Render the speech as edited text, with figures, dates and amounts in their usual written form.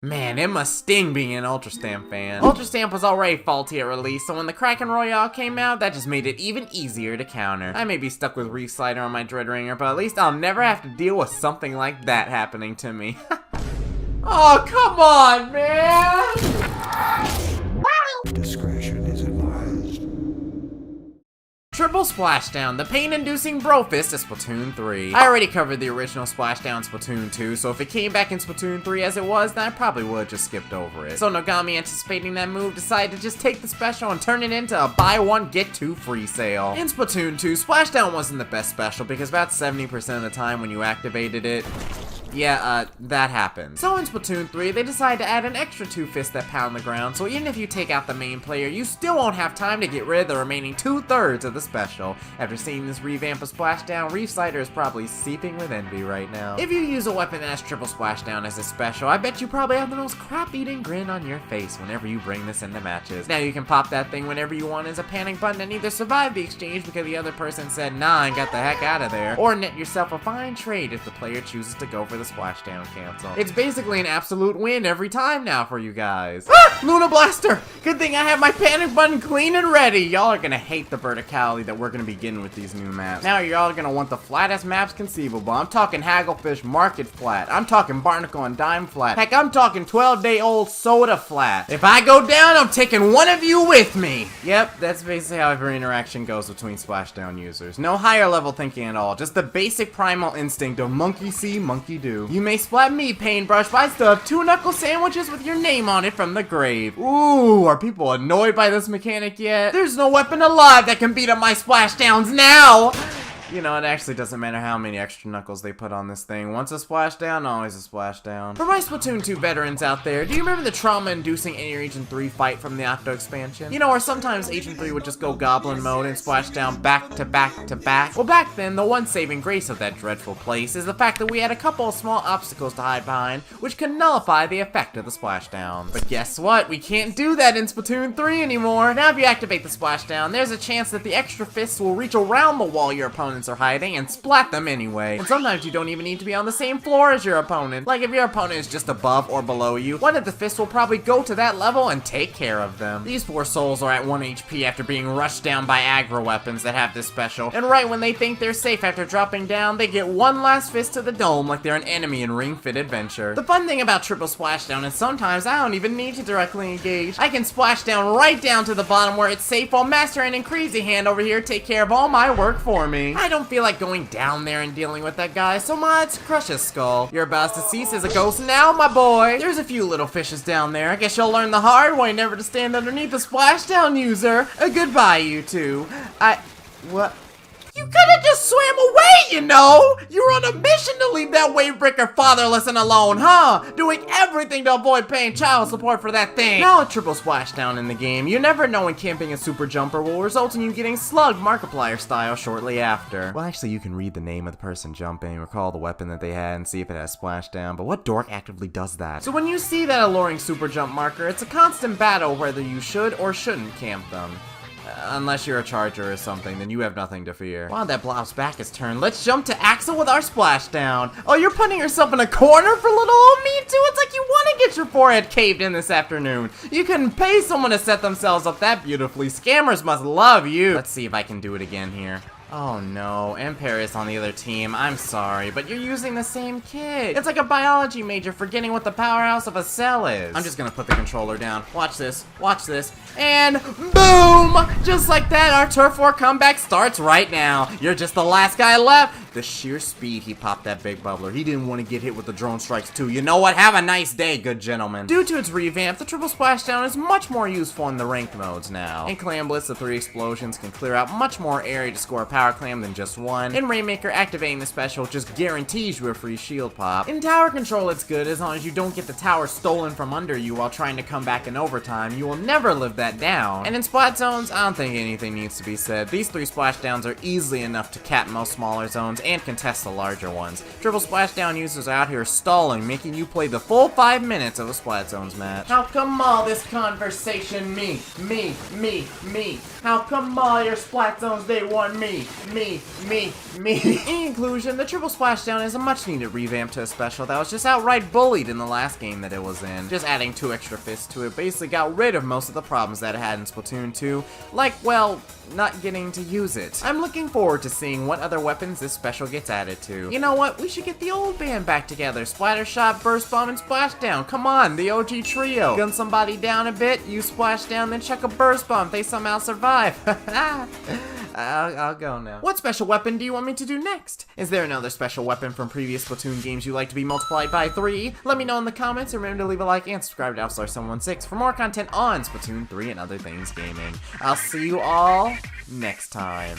Man, it must sting being an Ultra Stamp fan. Ultra Stamp was already faulty at release, so when the Kraken Royale came out, that just made it even easier to counter. I may be stuck with Reef Slider on my Dread Ringer, but at least I'll never have to deal with something like that happening to me. Oh, come on, man! Discretion is advised. Triple Splashdown, the pain-inducing brofist of Splatoon 3. I already covered the original Splashdown in Splatoon 2, so if it came back in Splatoon 3 as it was, then I probably would have just skipped over it. So Nogami, anticipating that move, decided to just take the special and turn it into a buy one, get two free sale. In Splatoon 2, Splashdown wasn't the best special because about 70% of the time when you activated it, that happened. So in Splatoon 3, they decided to add an extra two fists that pound the ground, so even if you take out the main player, you still won't have time to get rid of the remaining 2/3 of the special. After seeing this revamp of Splashdown, Reef Slider is probably seeping with envy right now. If you use a weapon that has Triple Splashdown as a special, I bet you probably have the most crap-eating grin on your face whenever you bring this into matches. Now you can pop that thing whenever you want as a panic button and either survive the exchange because the other person said nah and got the heck out of there, or net yourself a fine trade if the player chooses to go for the Splashdown cancel. It's basically an absolute win every time now for you guys. Ah! Luna Blaster! Good thing I have my panic button clean and ready. Y'all are gonna hate the verticality that we're gonna be getting with these new maps. Now y'all are gonna want the flattest maps conceivable. I'm talking Hagglefish Market flat. I'm talking Barnacle and Dime flat. Heck, I'm talking 12-day-old soda flat. If I go down, I'm taking one of you with me. Yep, that's basically how every interaction goes between Splashdown users. No higher level thinking at all. Just the basic primal instinct of monkey see, monkey do. You may splat me, Paintbrush, but I still have 2 knuckle sandwiches with your name on it from the grave. Ooh, are people annoyed by this mechanic yet? There's no weapon alive that can beat up my Splashdowns now! You know, it actually doesn't matter how many extra knuckles they put on this thing. Once a splashdown, always a splashdown. For my Splatoon 2 veterans out there, do you remember the trauma-inducing Agent 3 fight from the Octo expansion? You know, where sometimes Agent 3 would just go goblin mode and splash down back to back to back? Well, back then, the one saving grace of that dreadful place is the fact that we had a couple of small obstacles to hide behind, which could nullify the effect of the splashdown. But guess what? We can't do that in Splatoon 3 anymore. Now, if you activate the splashdown, there's a chance that the extra fists will reach around the wall your opponents are hiding and splat them anyway. And sometimes you don't even need to be on the same floor as your opponent. Like if your opponent is just above or below you, one of the fists will probably go to that level and take care of them. These poor souls are at 1 HP after being rushed down by aggro weapons that have this special, and right when they think they're safe after dropping down, they get one last fist to the dome like they're an enemy in Ring Fit Adventure. The fun thing about Triple Splashdown is sometimes I don't even need to directly engage. I can splash down right down to the bottom where it's safe while Master Hand and Crazy Hand over here take care of all my work for me. I don't feel like going down there and dealing with that guy, so let's crush his skull. You're about to cease as a ghost now, my boy. There's a few little fishes down there. I guess you'll learn the hard way never to stand underneath a splashdown user. Goodbye, you two. What? You could've just swam away, you know! You were on a mission to leave that wavebreaker fatherless and alone, huh? Doing everything to avoid paying child support for that thing. Now a triple splashdown in the game. You never know when camping a super jumper will result in you getting slugged Markiplier style shortly after. Well, actually, you can read the name of the person jumping, recall the weapon that they had, and see if it has splashdown, but what dork actively does that? So when you see that alluring super jump marker, it's a constant battle whether you should or shouldn't camp them. Unless you're a charger or something, then you have nothing to fear. While that blob's back is turned, let's jump to Axel with our splashdown. Oh, you're putting yourself in a corner for little old me too? It's like you want to get your forehead caved in this afternoon. You couldn't pay someone to set themselves up that beautifully. Scammers must love you. Let's see if I can do it again here. Oh no, Ampere is on the other team. I'm sorry, but you're using the same kit. It's like a biology major forgetting what the powerhouse of a cell is. I'm just gonna put the controller down. Watch this, and boom! Just like that, our Turf War comeback starts right now. You're just the last guy left. The sheer speed he popped that big bubbler. He didn't want to get hit with the drone strikes too. You know what? Have a nice day, good gentlemen. Due to its revamp, the triple splashdown is much more useful in the ranked modes now. In Clam Blitz, the 3 explosions can clear out much more area to score a power clam than just one. In Rainmaker, activating the special just guarantees you a free shield pop. In tower control, it's good as long as you don't get the tower stolen from under you while trying to come back in overtime. You will never live that down. And in splat zones, I don't think anything needs to be said. These 3 splashdowns are easily enough to cap most smaller zones. zones and contest the larger ones. Triple Splashdown users are out here stalling, making you play the full 5 minutes of a Splat Zones match. How come all this conversation me? How come all your Splat Zones, they want me? In conclusion, the Triple Splashdown is a much needed revamp to a special that was just outright bullied in the last game that it was in. Just adding 2 extra fists to it basically got rid of most of the problems that it had in Splatoon 2, like, well, not getting to use it. I'm looking forward to seeing what other weapons this special gets added to. You know what? We should get the old band back together. Splattershot, Burst Bomb, and Splashdown. Come on, the OG trio. Gun somebody down a bit, use Splashdown, then chuck a Burst Bomb if they somehow survive. I'll go now. What special weapon do you want me to do next? Is there another special weapon from previous Splatoon games you'd like to be multiplied by 3? Let me know in the comments, and remember to leave a like and subscribe to Alstar716 for more content on Splatoon 3 and other things gaming. I'll see you all next time.